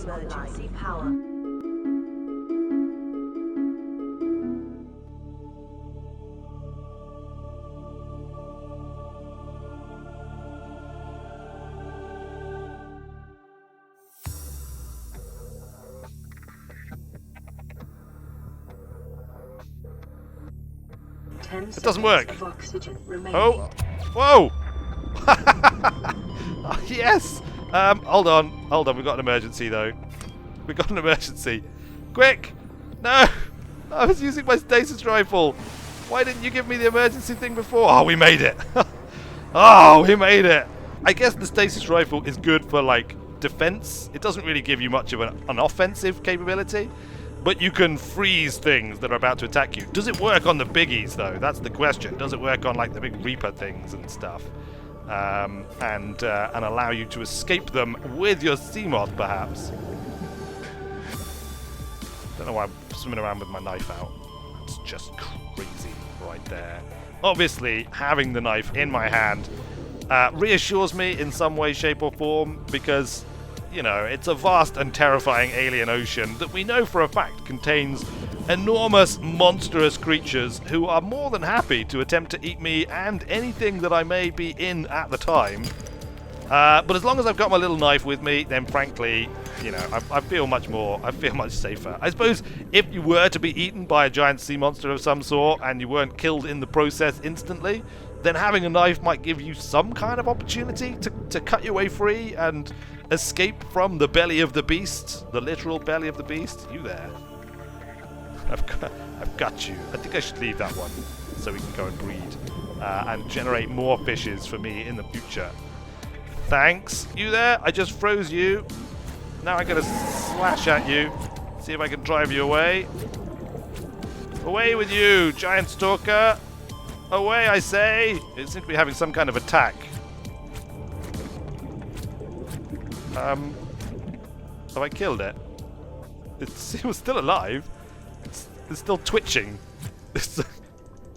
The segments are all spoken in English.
emergency power. It doesn't work. Oh, whoa! Oh, yes! Hold on, we've got an emergency though. We've got an emergency. Quick! No! I was using my stasis rifle. Why didn't you give me the emergency thing before? Oh, we made it! Oh, we made it! I guess the stasis rifle is good for, like, defense. It doesn't really give you much of an offensive capability. But you can freeze things that are about to attack you. Does it work on the biggies, though? That's the question. Does it work on, like, the big Reaper things and stuff? And allow you to escape them with your Seamoth, perhaps? Don't know why I'm swimming around with my knife out. It's just crazy right there. Obviously, having the knife in my hand reassures me in some way, shape, or form, because, you know, it's a vast and terrifying alien ocean that we know for a fact contains enormous, monstrous creatures who are more than happy to attempt to eat me and anything that I may be in at the time. But as long as I've got my little knife with me, then frankly, you know, I feel much safer. I suppose if you were to be eaten by a giant sea monster of some sort and you weren't killed in the process instantly, then having a knife might give you some kind of opportunity to cut your way free and escape from the belly of the beast, the literal belly of the beast. You there? I've got you. I think I should leave that one so we can go and breed and generate more fishes for me in the future. Thanks. You there? I just froze you. Now I'm gonna slash at you. See if I can drive you away. Away with you, giant stalker. Away, I say. It seems to be having some kind of attack. Have I killed it? It was still alive. It's still twitching.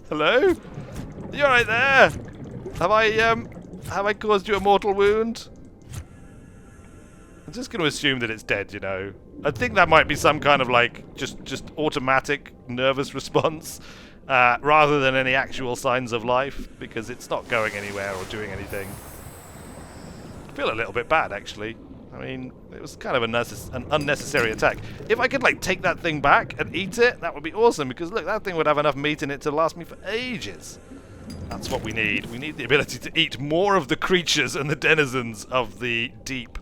Hello? You're right there. Have I caused you a mortal wound? I'm just going to assume that it's dead, you know. I think that might be some kind of, like, just automatic nervous response, rather than any actual signs of life, because it's not going anywhere or doing anything. I feel a little bit bad, actually. I mean, it was kind of an unnecessary attack. If I could, like, take that thing back and eat it, that would be awesome, because, look, that thing would have enough meat in it to last me for ages. That's what we need. We need the ability to eat more of the creatures and the denizens of the deep.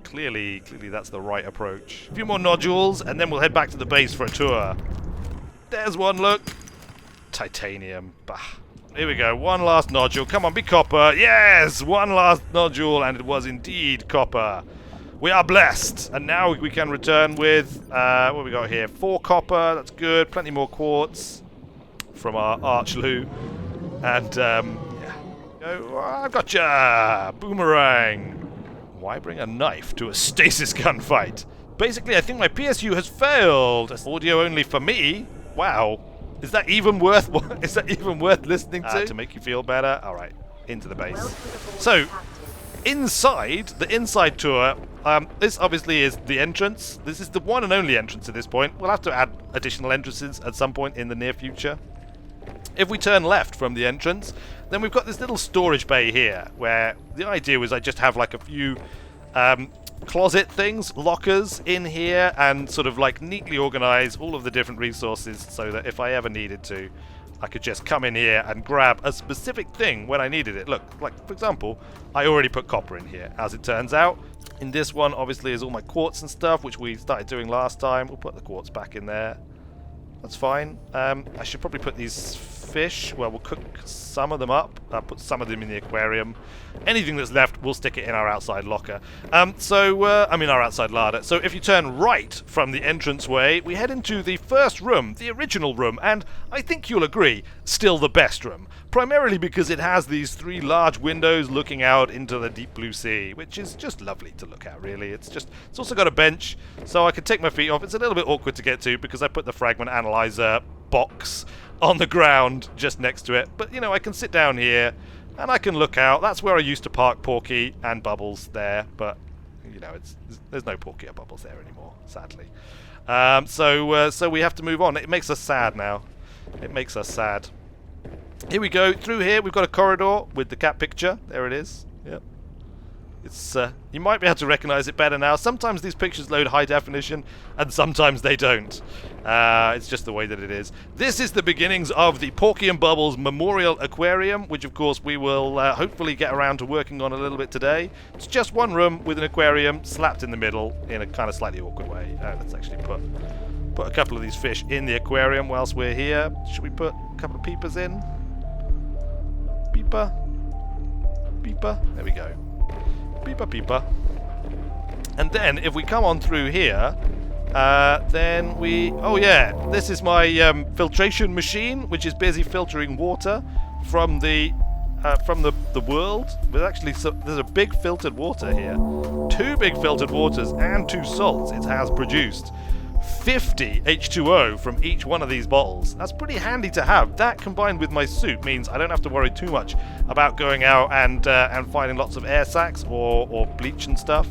Clearly that's the right approach. A few more nodules, and then we'll head back to the base for a tour. There's one, look. Titanium. Bah. Here we go. One last nodule. Come on, be copper. Yes! One last nodule, and it was indeed copper. We are blessed. And now we can return with, what have we got here? 4 copper. That's good. Plenty more quartz from our Archloo. And, yeah. Oh, I've gotcha! Boomerang. Why bring a knife to a stasis gunfight? Basically, I think my PSU has failed. Audio only for me? Wow. Is that even worth listening to make you feel better? All right, into the base. So, the inside tour, this obviously is the entrance. This is the one and only entrance at this point. We'll have to add additional entrances at some point in the near future. If we turn left from the entrance, then we've got this little storage bay here, where the idea was I just have like a few closet things, lockers in here, and sort of like neatly organize all of the different resources so that if I ever needed to, I could just come in here and grab a specific thing when I needed it. Look, like for example, I already put copper in here, as it turns out. In this one, obviously, is all my quartz and stuff, which we started doing last time. We'll put the quartz back in there. That's fine. I should probably put these fish. Well, we'll cook some of them up. I'll put some of them in the aquarium. Anything that's left, we'll stick it in our outside locker. I mean our outside larder. So if you turn right from the entranceway, we head into the first room, the original room, and I think you'll agree, still the best room. Primarily because it has these 3 large windows looking out into the deep blue sea, which is just lovely to look at, really. It's also got a bench, so I can take my feet off. It's a little bit awkward to get to because I put the fragment analyzer box on the ground just next to it. But, you know, I can sit down here and I can look out. That's where I used to park Porky and Bubbles there, but you know, there's no Porky and Bubbles there anymore, sadly. So we have to move on. It makes us sad now. It makes us sad. Here we go. Through here, we've got a corridor with the cat picture. There it is. Yep. It's you might be able to recognize it better now. Sometimes these pictures load high definition, and sometimes they don't. It's just the way that it is. This is the beginnings of the Porky and Bubbles Memorial Aquarium, which of course we will hopefully get around to working on a little bit today. It's just one room with an aquarium slapped in the middle in a kind of slightly awkward way. Let's actually put a couple of these fish in the aquarium whilst we're here. Should we put a couple of peepers in? Peeper. Peeper. There we go. Peeper, peeper. And then, if we come on through here, then we... Oh yeah, this is my filtration machine, which is busy filtering water from the world. But actually, there's a big filtered water here. 2 big filtered waters and 2 salts it has produced. 50 H2O from each one of these bottles. That's pretty handy to have. That combined with my suit means I don't have to worry too much about going out and finding lots of air sacs or bleach and stuff.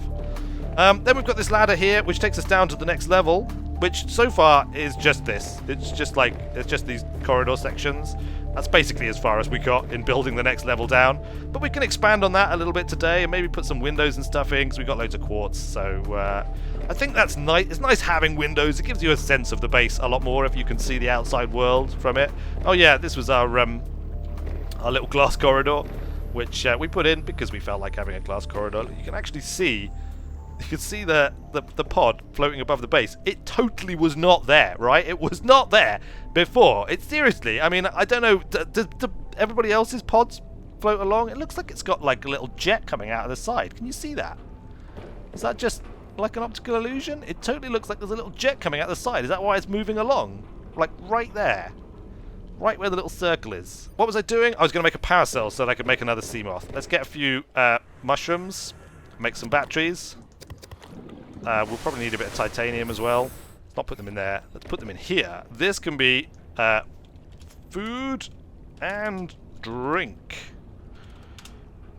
Then we've got this ladder here, which takes us down to the next level, which so far is just this. It's just these corridor sections. That's basically as far as we got in building the next level down. But we can expand on that a little bit today and maybe put some windows and stuff in, because we've got loads of quartz. So I think that's nice. It's nice having windows. It gives you a sense of the base a lot more if you can see the outside world from it. Oh yeah, this was our little glass corridor, which we put in because we felt like having a glass corridor. You can actually see... You can see the pod floating above the base. It totally was not there, right? It was not there before. It seriously, I mean, I don't know, do everybody else's pods float along? It looks like it's got like a little jet coming out of the side. Can you see that? Is that just like an optical illusion? It totally looks like there's a little jet coming out the side. Is that why it's moving along? Like right there. Right where the little circle is. What was I doing? I was going to make a power cell so that I could make another Seamoth. Let's get a few mushrooms. Make some batteries. We'll probably need a bit of titanium as well. Let's not put them in there. Let's put them in here. This can be food and drink.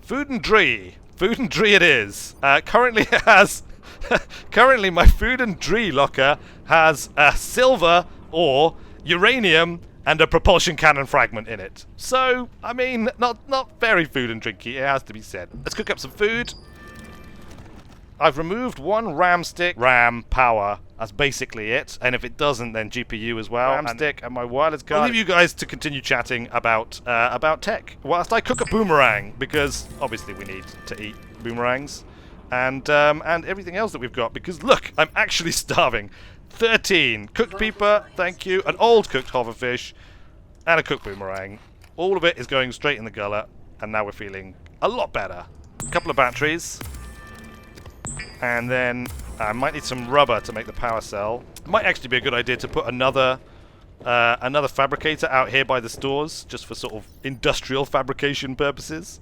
Food and dree. Food and dree it is. Currently it has... currently my food and dree locker has silver ore, uranium, and a propulsion cannon fragment in it. So, I mean, not very food and drinky, it has to be said. Let's cook up some food. I've removed 1 RAM stick. RAM power. That's basically it. And if it doesn't, then GPU as well. RAM stick and my wireless card. I'll leave you guys to continue chatting about tech whilst I cook a boomerang, because obviously we need to eat boomerangs and everything else that we've got. Because look, I'm actually starving. 13 cooked peeper, thank you. An old cooked hoverfish and a cooked boomerang. All of it is going straight in the gullet, and now we're feeling a lot better. A couple of batteries. And then I might need some rubber to make the power cell. It might actually be a good idea to put another fabricator out here by the stores, just for sort of industrial fabrication purposes.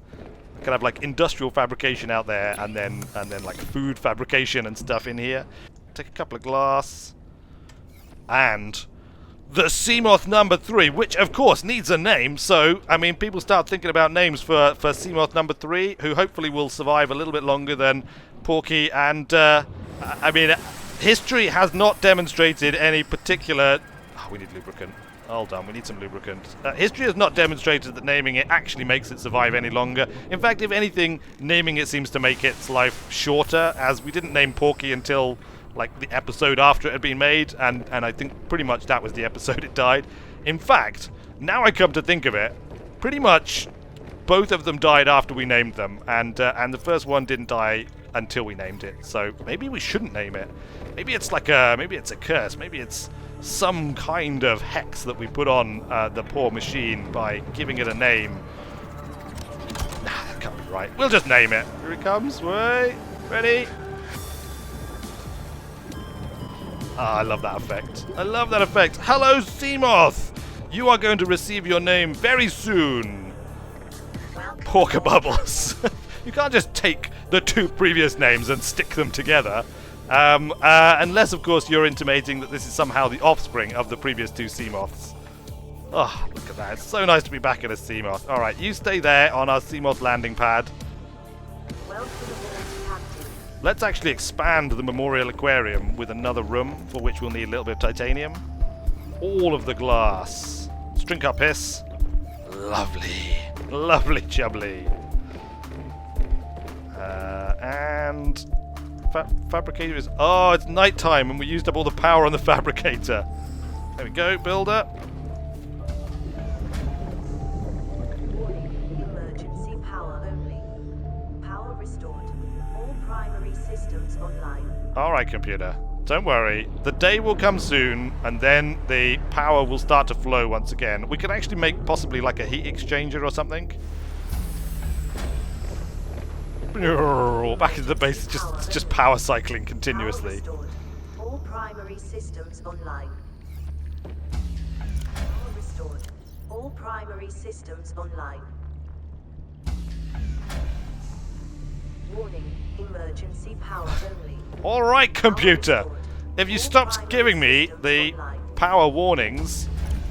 I can have like industrial fabrication out there, and then like food fabrication and stuff in here. Take a couple of glass. And the Seamoth number 3, which of course needs a name. So, I mean, people start thinking about names for Seamoth number 3, who hopefully will survive a little bit longer than Porky. And, I mean, history has not demonstrated any particular... Oh, we need lubricant. Hold on, we need some lubricant. History has not demonstrated that naming it actually makes it survive any longer. In fact, if anything, naming it seems to make its life shorter, as we didn't name Porky until... like the episode after it had been made, and I think pretty much that was the episode it died. In fact, now I come to think of it, pretty much both of them died after we named them, and the first one didn't die until we named it. So maybe we shouldn't name it. Maybe it's like maybe it's a curse. Maybe it's some kind of hex that we put on the poor machine by giving it a name. Nah, that can't be right. We'll just name it. Here it comes. Wait, ready. Ah, I love that effect. I love that effect. Hello, Seamoth! You are going to receive your name very soon. Porkey and Bubbles. You can't just take the 2 previous names and stick them together. Unless, of course, you're intimating that this is somehow the offspring of the previous 2 Seamoths. Oh, look at that. It's so nice to be back at a Seamoth. Alright, you stay there on our Seamoth landing pad. Let's actually expand the Memorial Aquarium with another room, for which we'll need a little bit of titanium. All of the glass. Let's drink our piss. Lovely. Lovely jubbly. And... fabricator is... Oh, it's night time and we used up all the power on the fabricator. There we go, builder. Emergency power only. Power restored. All primary systems online. Alright, computer. Don't worry. The day will come soon, and then the power will start to flow once again. We could actually make possibly like a heat exchanger or something. Back into the base, it's just power cycling continuously. Power restored. All primary systems online. Power restored. All primary systems online. Warning. Emergency power only. Alright, computer. If you stopped giving me the power warnings,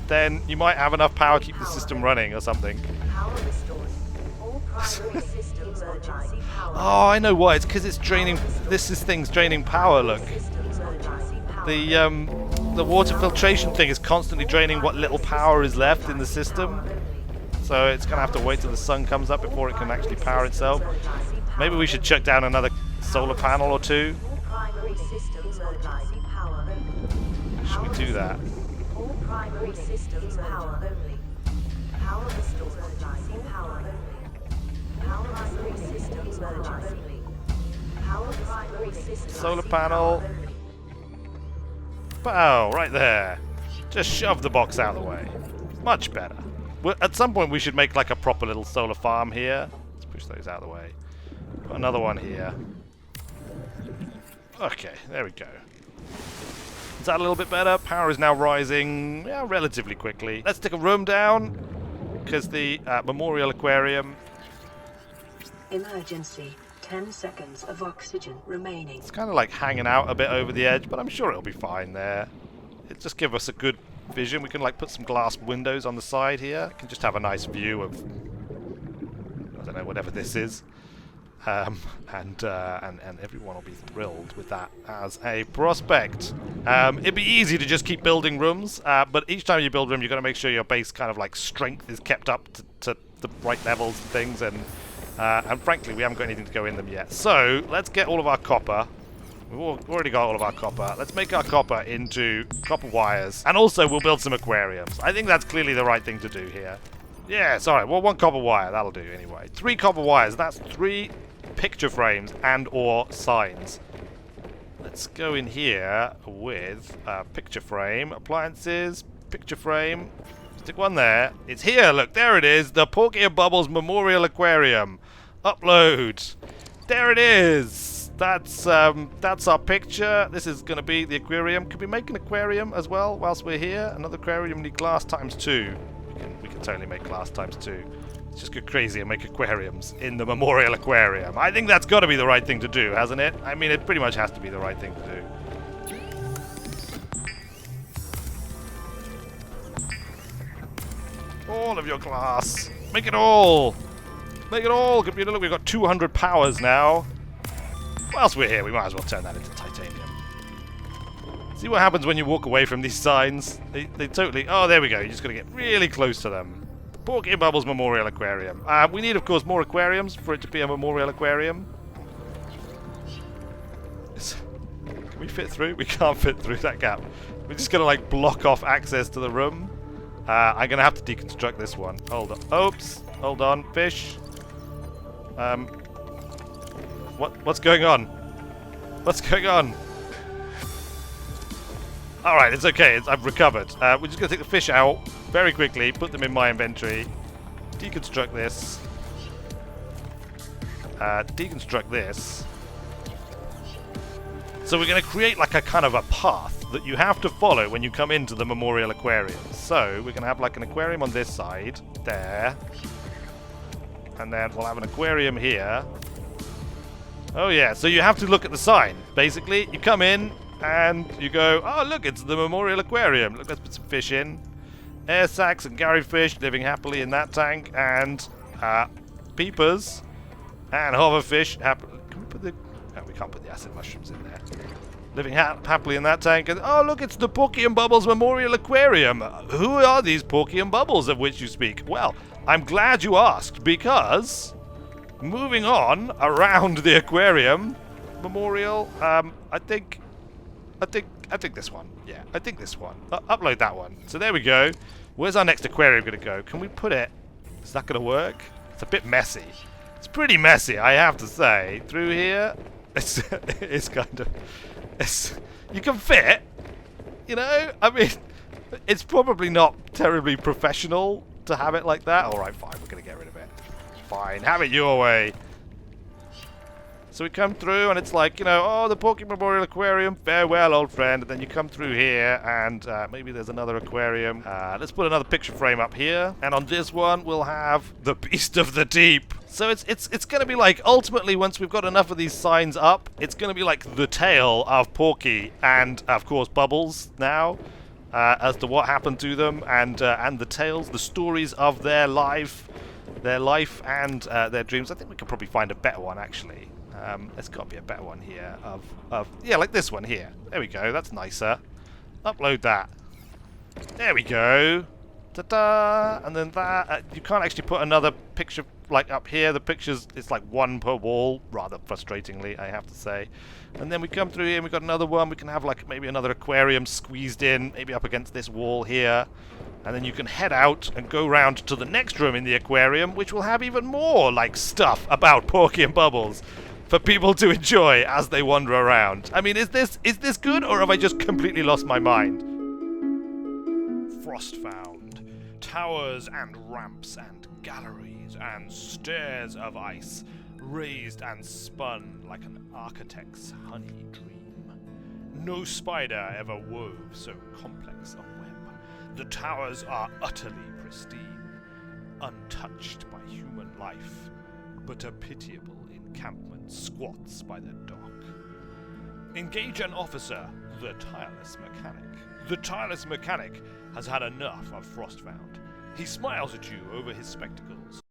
then you might have enough power to keep the system running or something. Power restored. All primary systems emergency power. Oh, I know why. It's because it's draining. This thing's draining power. Look, Systems emergency power. the water filtration thing is constantly draining what little power is left in the system. So it's gonna have to wait till the sun comes up before it can actually power itself. Maybe we should chuck down another solar panel or two. All primary systems emergency power only. Should we do that? All primary systems power only. Power restored. Emergency power only. Power primary systems emergency. Power primary systems. Solar panel. Pow, right there. Just shove the box out of the way. Much better. At some point we should make like a proper little solar farm here. Let's push those out of the way. Put another one here. Okay, there we go. Is that a little bit better? Power is now rising, yeah, relatively quickly. Let's take a room down, because the Memorial Aquarium... Emergency. 10 seconds of oxygen remaining. It's kind of like hanging out a bit over the edge, but I'm sure it'll be fine there. It'll just give us a good vision. We can like put some glass windows on the side here. We can just have a nice view of... I don't know, whatever this is. And everyone will be thrilled with that as a prospect. It'd be easy to just keep building rooms, but each time you build a room, you've got to make sure your base kind of like strength is kept up to the right levels and things. And frankly, we haven't got anything to go in them yet. So let's get all of our copper. We've already got all of our copper. Let's make our copper into copper wires, and also we'll build some aquariums. I think that's clearly the right thing to do here. Yeah, sorry. Well, 1 copper wire, that'll do anyway. 3 copper wires. That's 3 picture frames and or signs. Let's go in here with picture frame, appliances, picture frame. Stick one there. It's here. Look, there it is. The Porkey and Bubbles Memorial Aquarium. Upload. There it is. That's our picture. This is going to be the aquarium. Could we make an aquarium as well whilst we're here? Another aquarium. We need glass ×2. We can totally make glass ×2. Let's just go crazy and make aquariums in the Memorial Aquarium. I think that's got to be the right thing to do, hasn't it? I mean, it pretty much has to be the right thing to do. All of your glass. Make it all. Make it all, computer. Look, we've got 200 powers now. Whilst we're here, we might as well turn that into titanium. See what happens when you walk away from these signs? They totally... Oh, there we go. You're just going to get really close to them. Porkey and Bubbles Memorial Aquarium. We need, of course, more aquariums for it to be a Memorial Aquarium. Can we fit through? We can't fit through that gap. We're just going to, like, block off access to the room. I'm going to have to deconstruct this one. Hold on. Oops. Hold on. Fish. What's going on? What's going on? Alright, it's okay. I've recovered. We're just going to take the fish out very quickly, put them in my inventory, deconstruct this, deconstruct this. So we're going to create like a kind of a path that you have to follow when you come into the Memorial Aquarium. So we're going to have like an aquarium on this side, there, and then we'll have an aquarium here. Oh yeah, so you have to look at the sign. Basically, you come in and you go, oh look, it's the Memorial Aquarium. Look, let's put some fish in. Air sacs and Gary fish living happily in that tank, and peepers and hoverfish. Can we put the Oh, we can't put the acid mushrooms in there. Living happily in that tank. And, oh, look, it's the Porky and Bubbles Memorial Aquarium. Who are these Porky and Bubbles of which you speak? Well, I'm glad you asked, because moving on around the aquarium memorial, I think this one. Yeah, I think this one. Upload that one. So there we go. Where's our next aquarium going to go? Can we put it... Is that going to work? It's a bit messy. It's pretty messy, I have to say. Through here, it's kind of... you can fit, you know? I mean, it's probably not terribly professional to have it like that. Alright, fine, we're going to get rid of it. Fine, have it your way. So we come through and it's like, you know, oh, the Porky Memorial Aquarium, farewell, old friend. And then you come through here and maybe there's another aquarium. Let's put another picture frame up here. And on this one, we'll have the Beast of the Deep. So it's going to be like, ultimately, once we've got enough of these signs up, it's going to be like the tale of Porky and, of course, Bubbles now. As to what happened to them and the tales, the stories of their life and their dreams. I think we could probably find a better one, actually. There's got to be a better one here yeah, like this one here. There we go. That's nicer. Upload that. There we go. Ta-da! And then that. You can't actually put another picture like up here. The pictures, it's like one per wall, rather frustratingly, I have to say. And then we come through here and we've got another one. We can have like maybe another aquarium squeezed in, maybe up against this wall here. And then you can head out and go round to the next room in the aquarium, which will have even more like stuff about Porky and Bubbles for people to enjoy as they wander around. I mean, is this good, or have I just completely lost my mind? Frost found. Towers and ramps and galleries and stairs of ice, raised and spun like an architect's honey dream. No spider ever wove so complex a web. The towers are utterly pristine, untouched by human life, but a pitiable encampment squats by the dock. Engage an officer, the tireless mechanic. The tireless mechanic has had enough of Frostfound. He smiles at you over his spectacles.